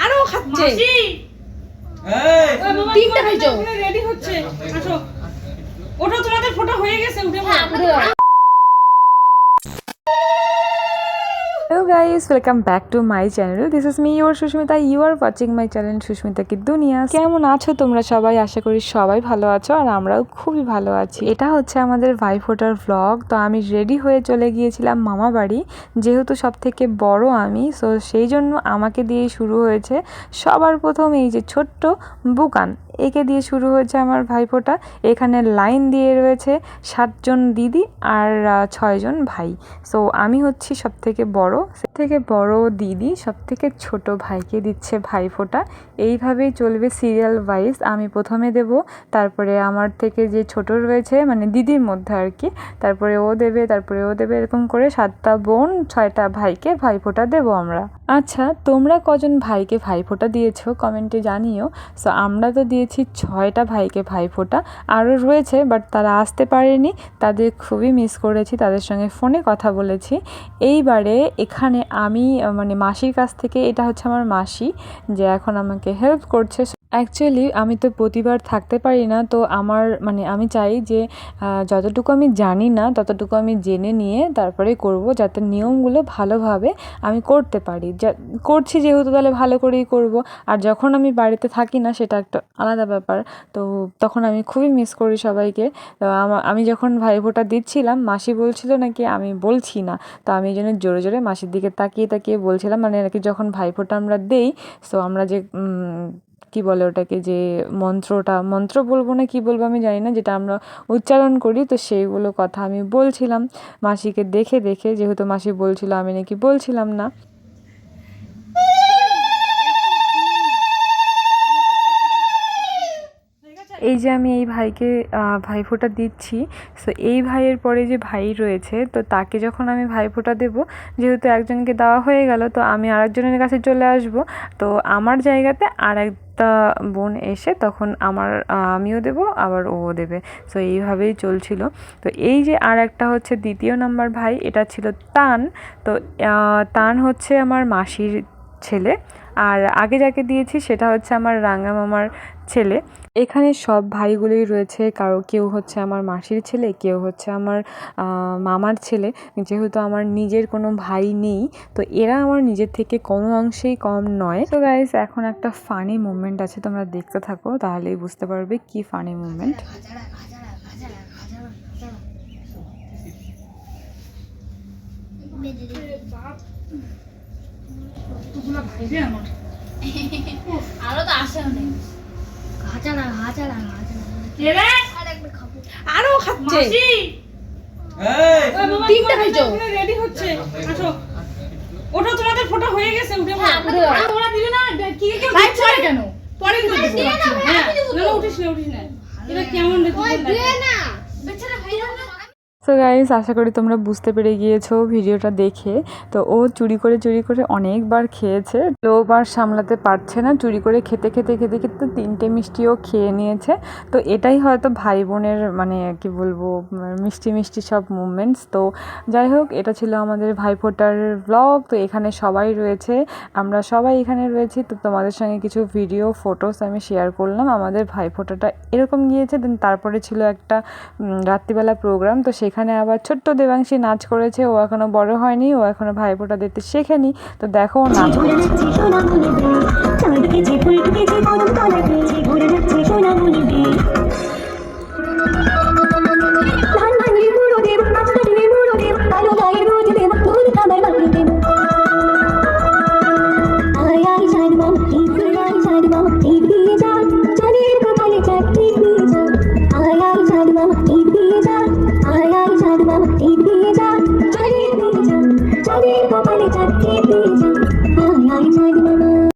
আরো খাচ্ছে তিনটা খাইছো রেডি হচ্ছে আসো ওঠো তোমাদের ফটো হয়ে গেছে উঠে Hello guys, welcome back to my channel. This is me, your Sushmita. You are watching my channel Sushmita Ki Duniya. কেমন আছো তোমরা সবাই? আশা করি সবাই ভালো আছো আর আমরাও খুবই ভালো আছি। এটা হচ্ছে আমাদের ভাইফোঁটার ভ্লগ। তো আমি রেডি হয়ে চলে গিয়েছিলাম মামা বাড়ি, যেহেতু সব থেকে বড় আমি, সো সেই জন্য আমাকে দিয়ে শুরু হয়েছে সবার প্রথম এই যে ছোট্ট বুকান, একে দিয়ে শুরু হয়েছে আমার ভাইফোঁটা। এখানে লাইন দিয়ে রয়েছে 7 জন দিদি আর 6 জন ভাই। সো আমি হচ্ছি সব থেকে বড় দিদি সব থেকে ছোট ভাইকে দিচ্ছে ভাইফোঁটা। এইভাবেই চলবে সিরিয়াল ওয়াইজ। আমি প্রথমে দেব, তারপরে আমার থেকে যে ছোট রয়েছে মানে দিদির মধ্যে আর কি, তারপরে ও দেবে, তারপরে ও দেবে, এরকম করে 7টা বোন 6টা ভাইকে ভাইফোঁটা দেব আমরা। আচ্ছা, তোমরা কজন ভাইকে ভাইফোঁটা দিয়েছো কমেন্টে জানিও। সো আমরা তো দিয়েছি 6টা ভাইকে ভাইফোঁটা, আরও রয়েছে বাট তারা আসতে পারেনি, তাদের খুবই মিস করেছি, তাদের সঙ্গে ফোনে কথা বলেছি। এইবারে এখানে আমি মানে মাসির কাছ থেকে, এটা হচ্ছে আমার মাসি যে এখন আমাকে হেল্প করছে। অ্যাকচুয়ালি আমি তো প্রতিবার থাকতে পারি না, তো আমার মানে আমি চাই যে যতটুকু আমি জানি না ততটুকু আমি জেনে নিয়ে তারপরে করব, যাতে নিয়মগুলো ভালোভাবে আমি করতে পারি। করছি যেহেতু তাহলে ভালো করেই করব। আর যখন আমি বাড়িতে থাকি না সেটা একটা আলাদা ব্যাপার, তো তখন আমি খুবই মিস করি সবাইকে। তো আমি যখন ভাইফোঁটা দিচ্ছিলাম মাসি বলছিল নাকি আমি বলছি না, তো আমি এই জন্য জোরে জোরে মাসির দিকে তাকিয়ে তাকিয়ে বলছিলাম, মানে নাকি যখন ভাইফোঁটা আমরা দেই, সো আমরা যে কি বলে ওটাকে, যে মন্ত্র বলবো না কি বলবো আমি জানি না, যেটা আমরা উচ্চারণ করি, তো সেইগুলো কথা আমি বলছিলাম মাসিকে দেখে দেখে, যেহেতু মাসি বলছিল আমি নাকি বলছিলাম না। এই যে আমি এই ভাইকে ভাইফোঁটা দিচ্ছি, সো এই ভাইয়ের পরে যে ভাই রয়েছে, তো তাকে যখন আমি ভাইফোঁটা দেব, যেহেতু একজনকে দেওয়া হয়ে গেল, তো আমি আরেকজনের কাছে চলে আসব, তো আমার জায়গাতে আর একটা বোন এসে তখন আমিও দেব আবার ও দেবে। সো এইভাবেই চলছিল। তো এই যে আর একটা হচ্ছে 2 নম্বর ভাই, এটা ছিল তান। তো তান হচ্ছে আমার মাসির ছেলে, আর আগে যাকে দিয়েছি সেটা হচ্ছে আমার রাঙা মামার ছেলে। এখানে সব ভাইগুলোই রয়েছে, কেউ হচ্ছে আমার মাসির ছেলে, কেউ হচ্ছে আমার মামার ছেলে। যেহেতু আমার নিজের কোনো ভাই নেই, তো এরা আমার নিজের থেকে কোনো অংশেই কম নয়। তো গাইস, এখন একটা ফানি মুভমেন্ট আছে, তোমরা দেখতে থাকো তাহলেই বুঝতে পারবে কি ফানি মুভমেন্ট। আরো তো আসেও নেই আরো খাচ্ছে তিনটা খাইছো রেডি হচ্ছে আসো ওঠো তোমাদের ফটো হয়ে গেছে উঠে ওরা দিবে না কি কি লাইট চলে কেন পরে দিতে দিব হ্যাঁ না উঠিস না এটা কেমন দেখতে না বেচারা ভাইরা না। সো গাইস, আশা করি তোমরা বুঝতে পেরে গিয়েছো ভিডিওটা দেখে। তো ও চুরি করে অনেকবার খেয়েছে, লোভ আর সামলাতে পারছে না, চুরি করে খেতে 3টে মিষ্টিও খেয়ে নিয়েছে। তো এটাই হয়তো ভাই বোনের মানে কি বলবো মিষ্টি সব মুভমেন্টস। তো যাই হোক, এটা ছিল আমাদের ভাইফোঁটার ব্লগ। তো এখানে সবাই রয়েছে, আমরা সবাই এখানে রয়েছি। তো তোমাদের সঙ্গে কিছু ভিডিও ফটোস আমি শেয়ার করলাম। আমাদের ভাইফোঁটাটা এরকম গিয়েছে। দেন তারপরে ছিল একটা রাত্রিবেলা প্রোগ্রাম, তো সেখানে আবার ছোট্ট দেবাংশী নাচ করেছে। ও এখনো বড় হয়নি, ও এখনো ভাইফোঁটা দিতে শেখেনি। তো দেখো ও নাচ করছে।